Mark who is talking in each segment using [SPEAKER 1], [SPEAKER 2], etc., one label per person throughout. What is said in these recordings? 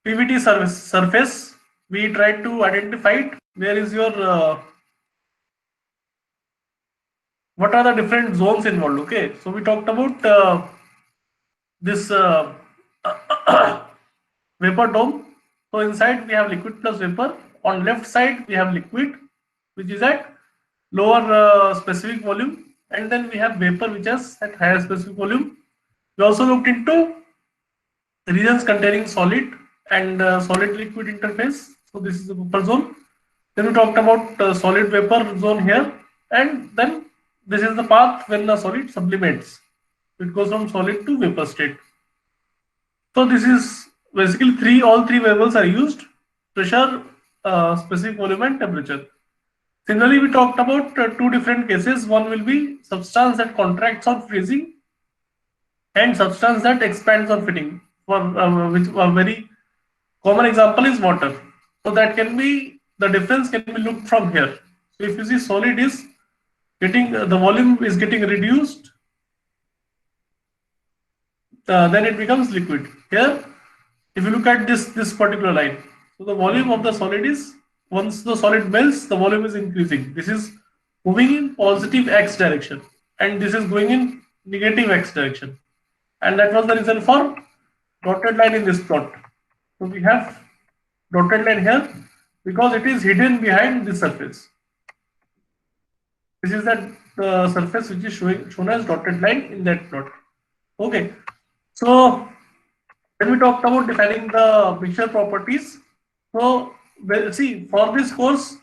[SPEAKER 1] PVT surface, we tried to identify it. Where is your what are the different zones involved? Okay, so we talked about this vapor dome. So inside we have liquid plus vapor. On left side we have liquid, which is at lower specific volume, and then we have vapor, which is at higher specific volume. We also looked into regions containing solid and solid liquid interface. So this is the vapor zone. Then we talked about solid vapor zone here, and then this is the path when the solid sublimates. It goes from solid to vapor state. So this is basically all three variables are used: pressure, specific volume, and temperature. Similarly, we talked about two different cases. One will be substance that contracts on freezing, and substance that expands on fitting. For which a very common example is water. So that can be, the difference can be looked from here. So if you see solid is getting the volume is getting reduced, then it becomes liquid. Here, if you look at this particular line, so the volume of the solid is, once the solid melts, the volume is increasing. This is moving in positive x direction, and this is going in negative x direction, and that was the reason for dotted line in this plot. So we have dotted line here because it is hidden behind this surface. This is that surface which is shown as dotted line in that plot. Okay, so when we talked about defining the mixture properties, so well, see, for this course,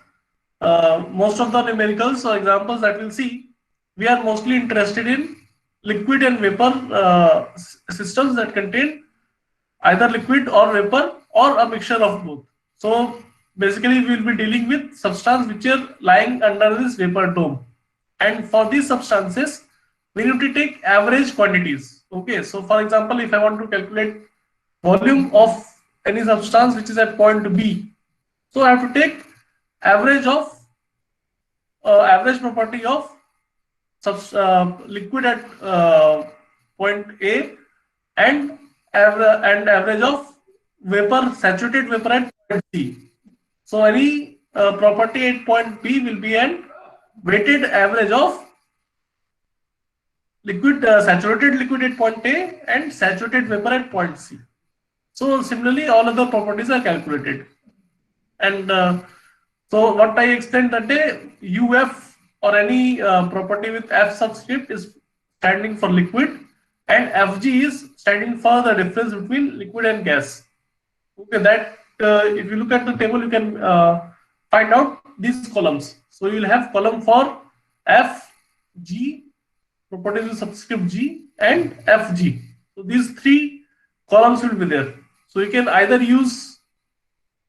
[SPEAKER 1] most of the numericals or examples that we'll see, we are mostly interested in liquid and vapor systems that contain either liquid or vapor or a mixture of both. So basically we will be dealing with substance which are lying under this vapor dome, and for these substances we need to take average quantities. Okay, so for example, if I want to calculate volume of any substance which is at point B, so I have to take average of average property of liquid at point A, and average of vapor, saturated vapor at point C. So any property at point B will be an weighted average of liquid, saturated liquid at point A and saturated vapor at point C. So similarly, all other properties are calculated. And so what I explained that day, UF or any property with F subscript is standing for liquid, and FG is standing for the difference between liquid and gas. Okay, that if you look at the table, you can find out these columns. So you will have column for F, G, properties with subscript G, and FG. So these three columns will be there. So you can either use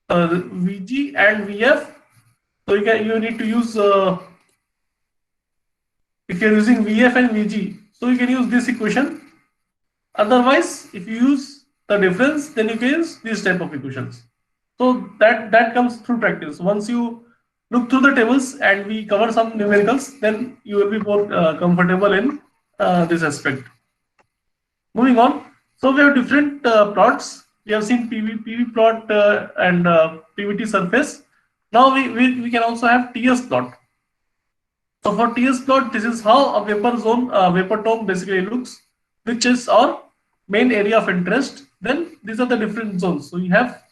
[SPEAKER 1] VG and VF. So you need to use if you're using VF and VG, so you can use this equation. Otherwise, if you use the difference, then you can use these type of equations. So that comes through practice. Once you look through the tables and we cover some numericals, then you will be more comfortable in this aspect. Moving on, so we have different plots. We have seen PV plot and PVT surface. Now we can also have TS plot. So for TS plot, this is how a vapor zone, vapor dome basically looks, which is our main area of interest. Then these are the different zones. So you have,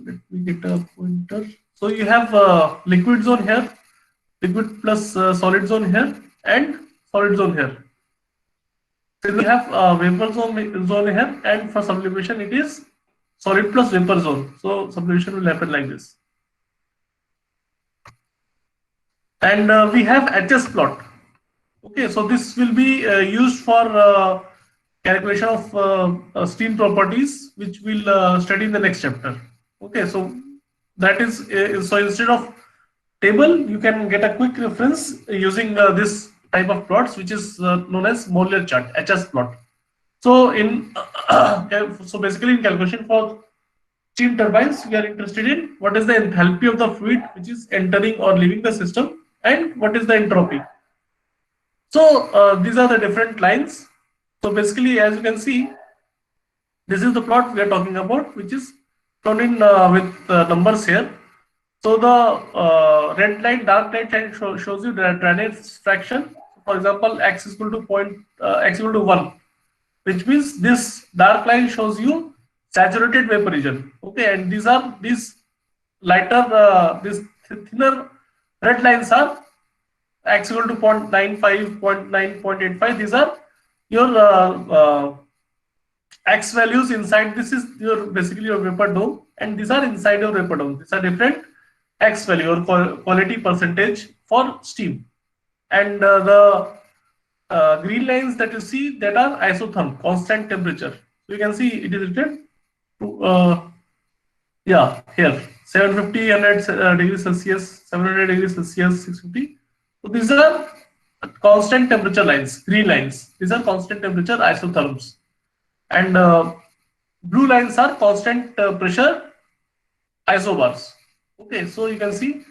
[SPEAKER 1] let me get a pointer. So you have liquid zone here, liquid plus solid zone here, and solid zone here. So we have vapor zone here, and for sublimation it is solid plus vapor zone. So sublimation will happen like this. And we have HS plot. Okay, so this will be used for calculation of steam properties, which we'll study in the next chapter. Okay, so that is so instead of table, you can get a quick reference using this type of plots, which is known as molar chart, HS plot. So in so basically in calculation for steam turbines, we are interested in what is the enthalpy of the fluid which is entering or leaving the system, and what is the entropy. So these are the different lines. So basically, as you can see, This is the plot we are talking about, which is shown in with numbers here. So the red line, dark line shows you the drainage fraction. For example, x is equal to x equal to 1, which means this dark line shows you saturated vapor region. Okay, and these lighter, these thinner red lines are x equal to 0.95, 0.9, 0.85. These are your x values inside. This is your basically your vapor dome, and these are inside your vapor dome. These are different x value or quality percentage for steam. And the green lines that you see, that are isotherm, constant temperature. So you can see it is written yeah, here 750, 100 degrees Celsius, 700 degrees Celsius, 650. So these are constant temperature lines, green lines. These are constant temperature isotherms. And blue lines are constant pressure isobars. Okay, so you can see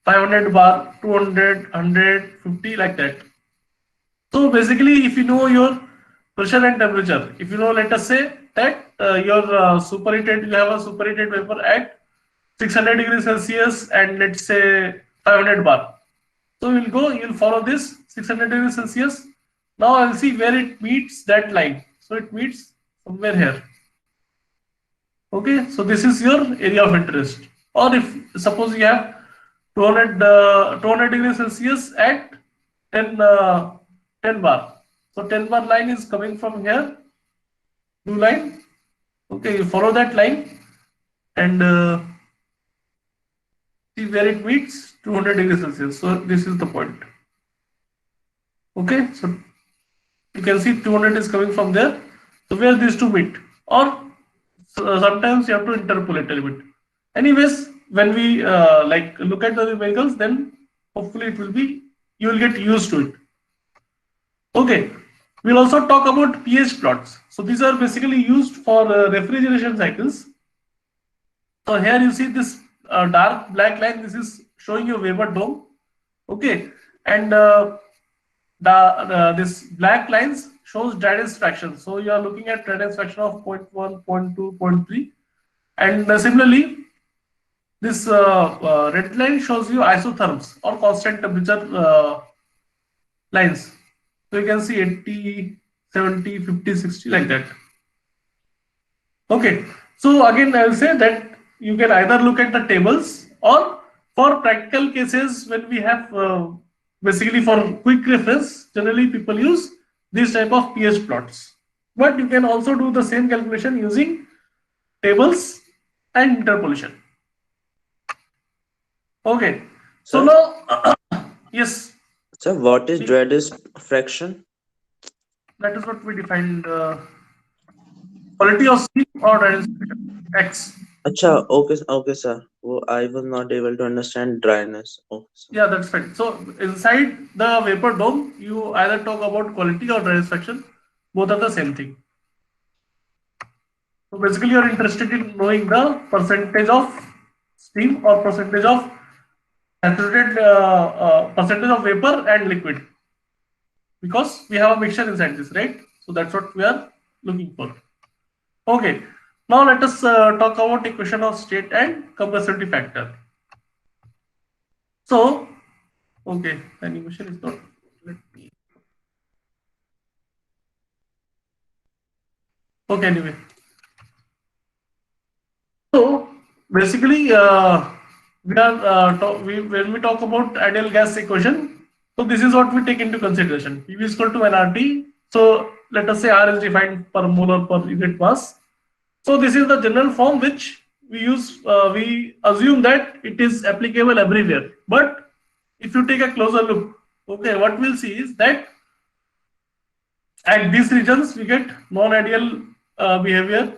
[SPEAKER 1] 500 bar, 200, 150, like that. So basically, if you know your pressure and temperature, if you know, let us say that your superheated, you have a superheated vapor at 600 degrees Celsius and let's say 500 bar. So you'll follow this 600 degrees Celsius. Now I'll see where it meets that line. So it meets somewhere here. Okay, so this is your area of interest. Or if suppose you have 200 degrees Celsius at 10 bar. So 10 bar line is coming from here, blue line. Okay, you follow that line and see where it meets 200 degrees Celsius. So this is the point. Okay, so you can see 200 is coming from there. So where these two meet, or sometimes you have to interpolate a little bit. Anyways, when we like look at the numericals, then hopefully it will be, you will get used to it. Okay, we'll also talk about pH plots. So these are basically used for refrigeration cycles. So here you see this dark black line. This is showing you vapor dome. Okay, and this black lines shows drainage fraction. So you are looking at drainage fraction of 0.1, 0.2, 0.3, and similarly, this red line shows you isotherms or constant temperature lines. So you can see 80, 70, 50, 60, like that. Okay, so again I will say that you can either look at the tables, or for practical cases when we have basically for quick reference, generally people use this type of pH plots. But you can also do the same calculation using tables and interpolation. Okay, so
[SPEAKER 2] Sir,
[SPEAKER 1] now yes,
[SPEAKER 2] sir, what is drainage fraction?
[SPEAKER 1] that is what we defined. Quality of steam or drainage X.
[SPEAKER 2] Acha, okay, okay, sir. Oh, I was not able to understand dryness. Okay, sir.
[SPEAKER 1] Yeah, that's right. So inside the vapor dome, you either talk about quality or drainage fraction. Both are the same thing. So basically, you're interested in knowing the percentage of steam or percentage of saturated percentage of vapor and liquid, because we have a mixture inside this, right? So that's what we are looking for. Okay. Now let us talk about equation of state and compressibility factor. So, okay, the animation is not. Let me. Okay, anyway. So basically, when we talk about ideal gas equation, so this is what we take into consideration. PV is equal to nRT. So let us say R is defined per molar per unit mass. So this is the general form which we use. We assume that it is applicable everywhere. But if you take a closer look, okay, what we'll see is that at these regions we get non-ideal behavior,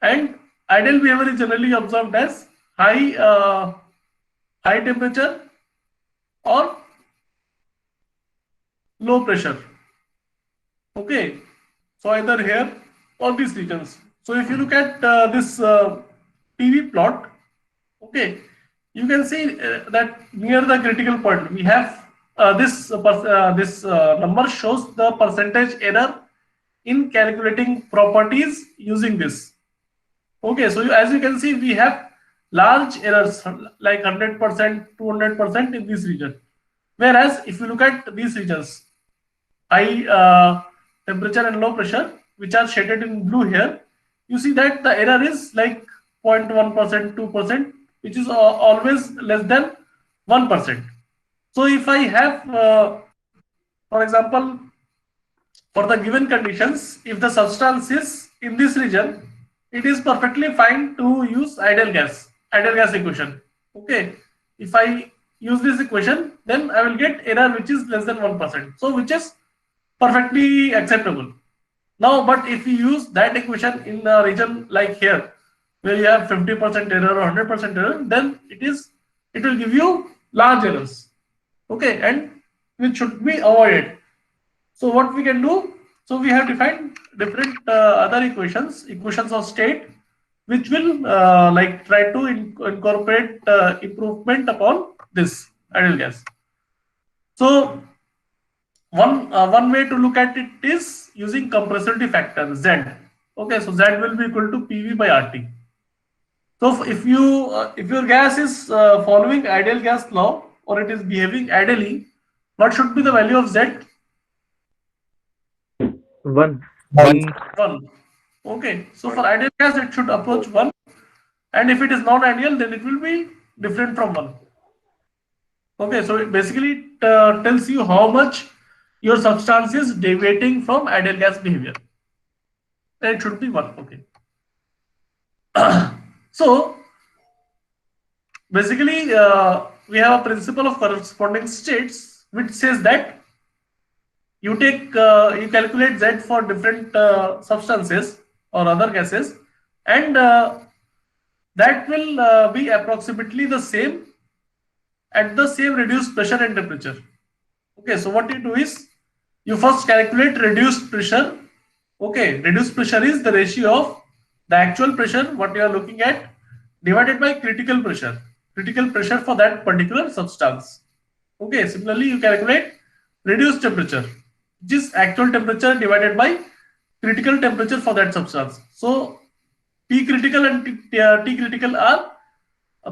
[SPEAKER 1] and ideal behavior is generally observed as high temperature or low pressure. Okay, so either here or these regions. So if you look at this PV plot, okay, you can see that near the critical point we have this number shows the percentage error in calculating properties using this. Okay, so as you can see, we have large errors like 100%, 200% in this region. Whereas if you look at these regions, high temperature and low pressure, which are shaded in blue here, you see that the error is like 0.1%, 2%, which is always less than 1%. So if I have, for example, for the given conditions, if the substance is in this region, it is perfectly fine to use ideal gas equation. Okay, if I use this equation, then I will get error which is less than 1%. So which is perfectly acceptable. Now, but if you use that equation in a region like here, where you have 50% error or 100% error, then it will give you large errors. Okay, and which should be avoided. So what we can do? So we have defined different other equations of state, which will like try to incorporate improvement upon this ideal gas. So one way to look at it is using compressibility factor Z. Okay, so Z will be equal to PV by RT. So if your gas is following ideal gas law or it is behaving ideally, what should be the value of Z?
[SPEAKER 3] 1.
[SPEAKER 2] One.
[SPEAKER 3] P
[SPEAKER 1] 1. Okay, so for ideal gas it should approach 1, and if it is non-ideal then it will be different from 1. Okay, so it basically tells you how much your substance is deviating from ideal gas behavior. And it should be 1. Okay. So basically we have a principle of corresponding states which says that you calculate Z for different substances or other gases, and that will be approximately the same at the same reduced pressure and temperature. Okay, so what you do is you first calculate reduced pressure. Okay, reduced pressure is the ratio of the actual pressure what you are looking at divided by critical pressure for that particular substance. Okay, similarly you calculate reduced temperature, which is actual temperature divided by critical temperature for that substance. So P critical and T critical are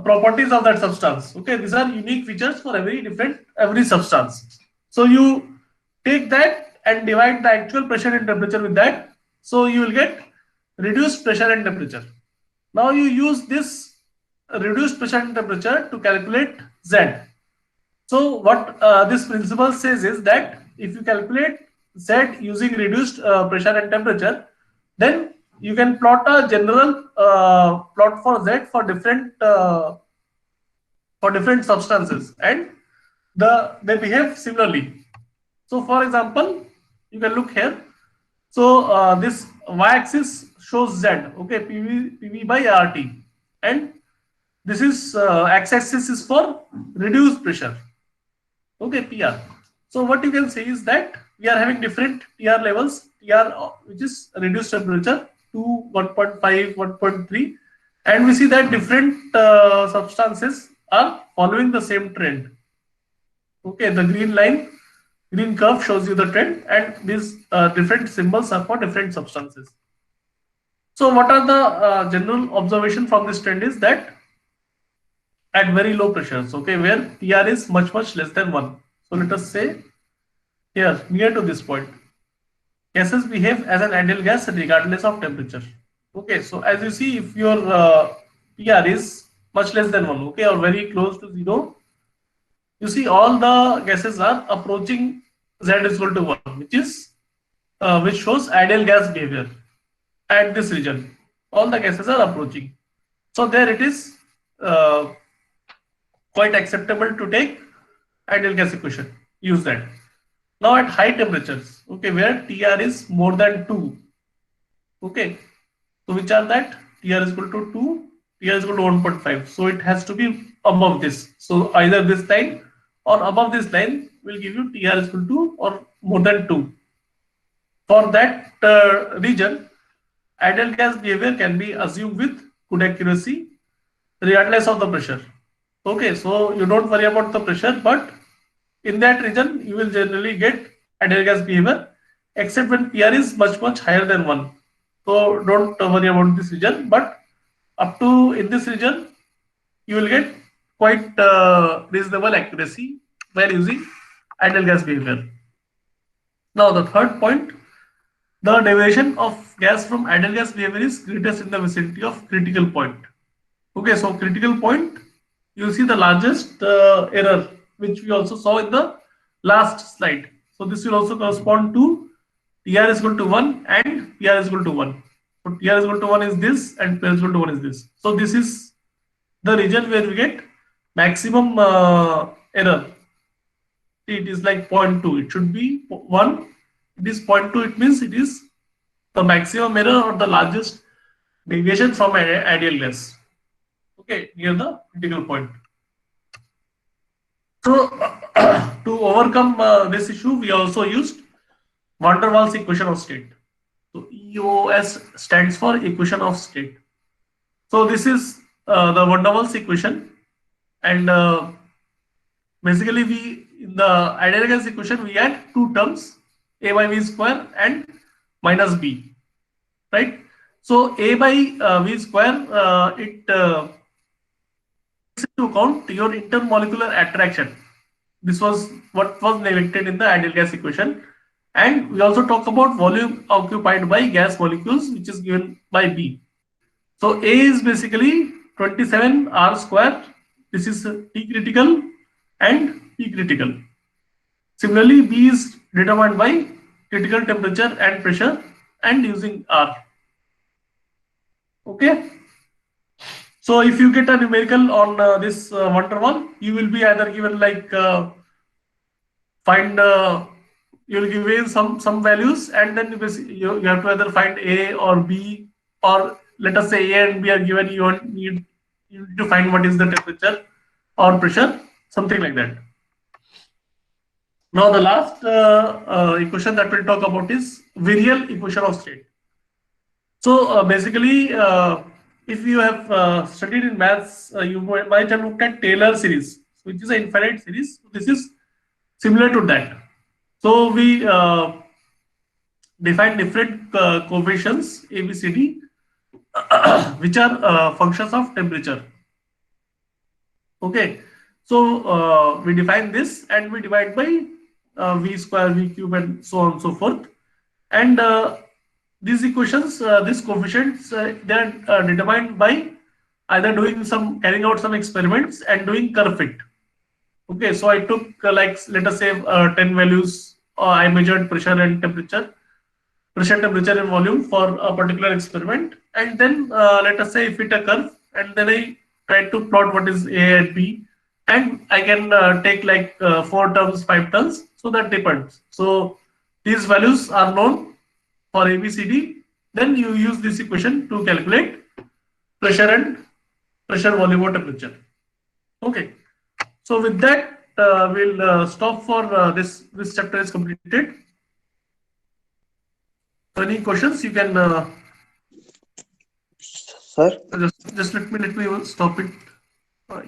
[SPEAKER 1] properties of that substance. Okay, these are unique features for every substance. So you take that and divide the actual pressure and temperature with that. So you will get reduced pressure and temperature. Now you use this reduced pressure and temperature to calculate Z. So what this principle says is that if you calculate Z using reduced pressure and temperature, then you can plot a general plot for Z for different substances, and they behave similarly. So for example, you can look here. So this y-axis shows Z, okay, PV by RT, and this is x-axis is for reduced pressure, okay, PR. So what you can say is that we are having different TR levels, TR which is reduced temperature to 1.5, 1.3, and we see that different substances are following the same trend. Okay, the green curve shows you the trend, and these different symbols are for different substances. So what are the general observation from this trend is that at very low pressures, okay, where PR is much less than 1. So let us say here near to this point, gases behave as an ideal gas regardless of temperature. Okay, so as you see, if your PR is much less than 1, okay, or very close to 0, you see all the gases are approaching Z is equal to 1, which shows ideal gas behavior at this region. All the gases are approaching. So there it is quite acceptable to take ideal gas equation. Use that. Now at high temperatures, okay, where TR is more than 2, okay, so which are that? TR is equal to 2, TR is equal to 1.5. So it has to be above this. So either this line or above this line will give you TR is equal to or more than 2. For that region, ideal gas behavior can be assumed with good accuracy regardless of the pressure. Okay, so you don't worry about the pressure, but in that region you will generally get ideal gas behavior except when PR is much higher than 1. So don't worry about this region, but up to in this region, you will get quite reasonable accuracy while using ideal gas behavior. Now the third point, the deviation of gas from ideal gas behavior is greatest in the vicinity of critical point. Okay, so critical point, you see the largest error, which we also saw in the last slide. So this will also correspond to TR is equal to 1 and PR is equal to 1. So TR is equal to 1 is this and PR is equal to 1 is this. So this is the region where we get maximum error. It is like 0.2. It should be 1. It is 0.2. It means it is the maximum error or the largest deviation from ideal gas. Okay, near the critical point. So to overcome this issue, we also used Van der Waals equation of state. So EOS stands for equation of state. So this is the Van der Waals equation, and basically we in the ideal gas equation we had two terms, A by V square and minus B, right? So A by V square it takes into account your intermolecular attraction. This was what was neglected in the ideal gas equation. And we also talk about volume occupied by gas molecules, which is given by B. So A is basically 27 R square. This is T critical and P critical. Similarly, B is determined by critical temperature and pressure and using R. Okay. So if you get a numerical on this Van der Waals, you will be either given like find you'll give in some values, and then you have to either find A or B, or let us say A and B are given. You need to find what is the temperature or pressure, something like that. Now the last equation that we'll talk about is virial equation of state. So basically, if you have studied in maths, you might have looked at Taylor series, which is an infinite series. This is similar to that. So we define different coefficients A, B, C, D, which are functions of temperature. Okay, so we define this and we divide by V square, V cube, and so on and so forth. And these equations, these coefficients, they are determined by either carrying out some experiments and doing curve fit. Okay, so I took like let us say 10 values. I measured pressure and temperature, temperature, and volume for a particular experiment, and then let us say fit a curve, and then I try to plot what is A and B, and I can take like 4 terms, 5 terms, so that depends. So these values are known for A, B, C, D. Then you use this equation to calculate pressure, volume, or temperature. Okay. So with that, we'll stop for this chapter is completed. So any questions you can
[SPEAKER 2] Sir?
[SPEAKER 1] just let me stop it. Yeah.